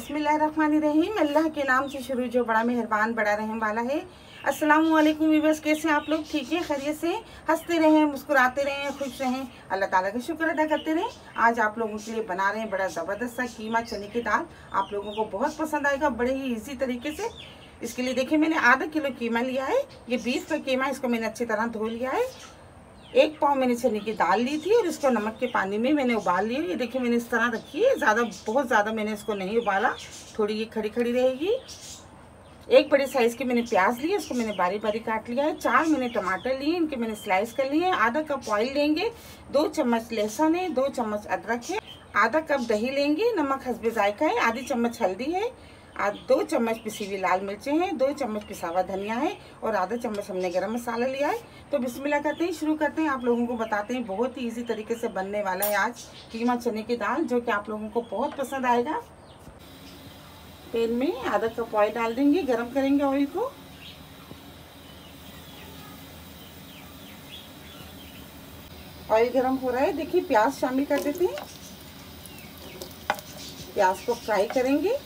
बिस्मिल्लाहिर्रहमानिर्रहीम। अल्लाह के नाम से शुरू जो बड़ा मेहरबान बड़ा रहम वाला है। अस्सलामु अलैकुम व्यूअर्स, कैसे हैं आप लोग? ठीक है, खैरियत से? हंसते रहें, मुस्कुराते रहें, खुश रहें, अल्लाह ताला का शुक्र अदा करते रहें। आज आप लोगों के लिए बना रहे हैं बड़ा ज़बरदस्त सा कीमा चने की दाल। आप लोगों को बहुत पसंद आएगा बड़े ही इजी तरीके से। इसके लिए देखिए, मैंने आधा किलो कीमा लिया है। ये बीफ का कीमा, इसको मैंने अच्छी तरह धो लिया है। 1 पाव मैंने चने की दाल ली थी और इसको नमक के पानी में मैंने उबाल लिया। ये देखिए, मैंने इस तरह रखी है। बहुत ज़्यादा मैंने इसको नहीं उबाला, थोड़ी ये खड़ी खड़ी रहेगी। 1 बड़े साइज़ के मैंने प्याज लिए, इसको मैंने बारीक बारीक काट लिया है। 4 मैंने टमाटर लिए, इनके मैंने स्लाइस कर लिए हैं। आधा कप ऑयल लेंगे, 2 चम्मच लहसुन है, 2 चम्मच अदरक है, आधा कप दही लेंगे, नमक हस्बे जायका है, आधी चम्मच हल्दी है, 2 चम्मच पिसी हुई लाल मिर्चें हैं, 2 चम्मच पिसा हुआ धनिया है और आधा चम्मच हमने गरम मसाला लिया है। तो बिस्मिल्लाह करते हैं, शुरू करते हैं। आप लोगों को बताते हैं, बहुत ही इजी तरीके से बनने वाला है आज कीमा चने की दाल, जो कि आप लोगों को बहुत पसंद आएगा। पैन में आधा कप ऑयल डाल देंगे, गरम करेंगे ऑयल को। ऑयल गरम हो रहा है, देखिए प्याज शामिल कर देते हैं। प्याज को फ्राई करेंगे।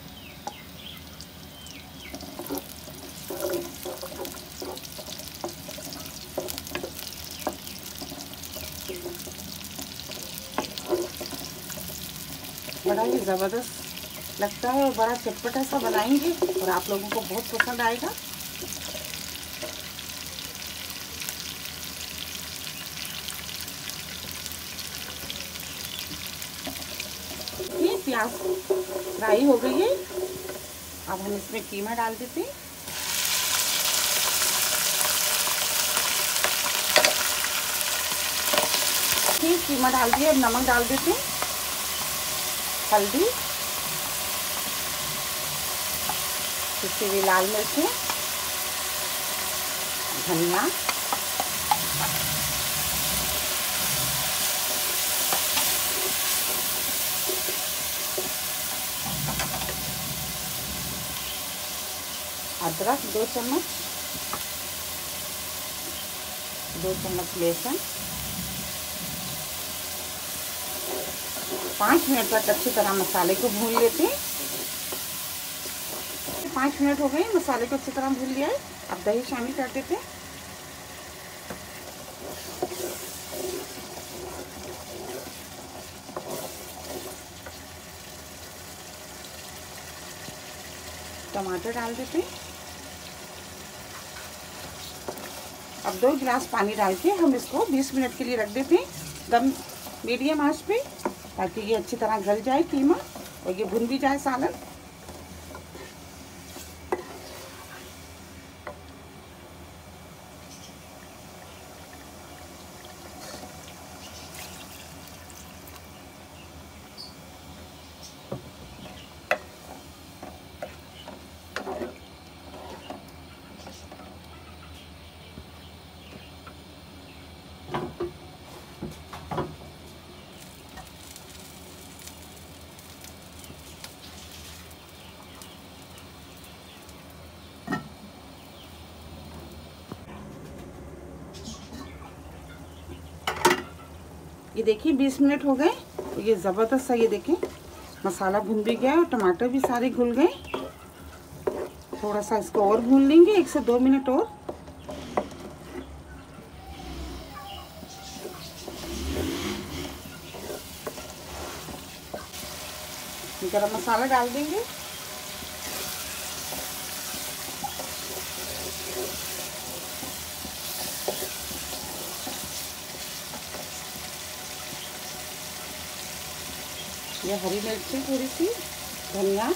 बड़ा ही ज़बरदस्त लगता है और बड़ा चटपटा सा बनाएंगे और आप लोगों को बहुत पसंद आएगा। ये प्याज फ्राई हो गई है, अब हम इसमें कीमा डाल देते हैं। कीमा डाल दिए, अब नमक डाल देते हैं, हल्दी, पिसी हुई लाल मिर्चें, धनिया, अदरक 2 चम्मच, 2 चम्मच लहसुन। 5 मिनट तक अच्छी तरह मसाले को भून लेते हैं। 5 मिनट हो गए, मसाले को अच्छी तरह भून लिया है। अब दही शामिल कर देते हैं। टमाटर डाल देते हैं। अब 2 गिलास पानी डाल के हम इसको 20 मिनट के लिए रख देते हैं, दम मीडियम आंच पे, ताकि ये अच्छी तरह गल जाए कीमा और ये भुन भी जाए सालन। ये देखिए 20 मिनट हो गए, ये ज़बरदस्त सा, ये देखें मसाला भुन भी गया और टमाटर भी सारे घुल गए। थोड़ा सा इसको और भून लेंगे, 1 से 2 मिनट और। गरम मसाला डाल देंगे, ये हरी मिर्ची थोड़ी सी, धनिया,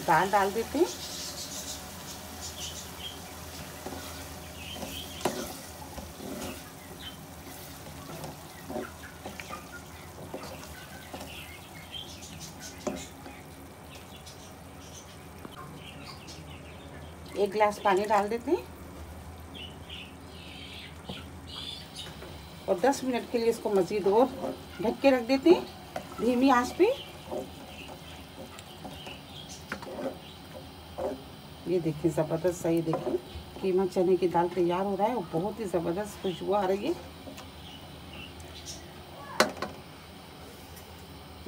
दाल डाल देते हैं। एक गिलास पानी डाल देते हैं। और 10 मिनट के लिए इसको मज़ीद और ढक के रख देते हैं धीमी आंच पे। ये देखिए ज़बरदस्त सा, ये देखिए कीमा चने की दाल तैयार हो रहा है और बहुत ही ज़बरदस्त खुशबू आ रही है।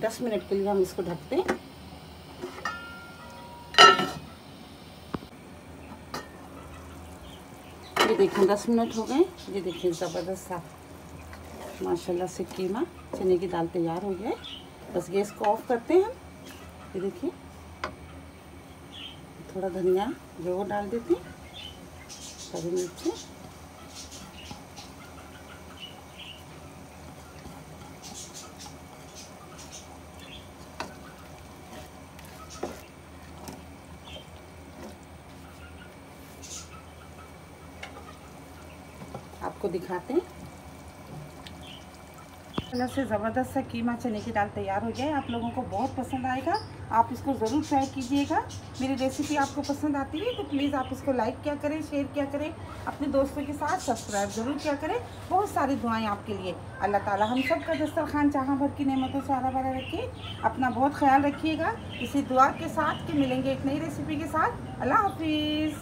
10 मिनट के लिए हम इसको ढकते हैं। ये देखिए 10 मिनट हो गए। ये देखिए ज़बरदस्त सा माशाल्लाह से कीमा चने की दाल तैयार हो गया है। बस गैस को ऑफ करते हैं हम। ये देखिए थोड़ा धनिया जो डाल देते हैं, हरी मिर्ची, आपको दिखाते हैं। अलग से ज़बरदस्त सा कीमा चने की दाल तैयार हो गया है। आप लोगों को बहुत पसंद आएगा, आप इसको ज़रूर ट्राई कीजिएगा। मेरी रेसिपी आपको पसंद आती है तो प्लीज़ आप इसको लाइक क्या करें, शेयर क्या करें, अपने दोस्तों के साथ सब्सक्राइब ज़रूर क्या करें। बहुत सारी दुआएं आपके लिए। अल्लाह ताला हम सब का दस्तरखान जहाँ भर की नेमतों से हरा भरा रखे। अपना बहुत ख्याल रखिएगा इसी दुआ के साथ कि मिलेंगे एक नई रेसिपी के साथ। अल्लाह हाफिज़।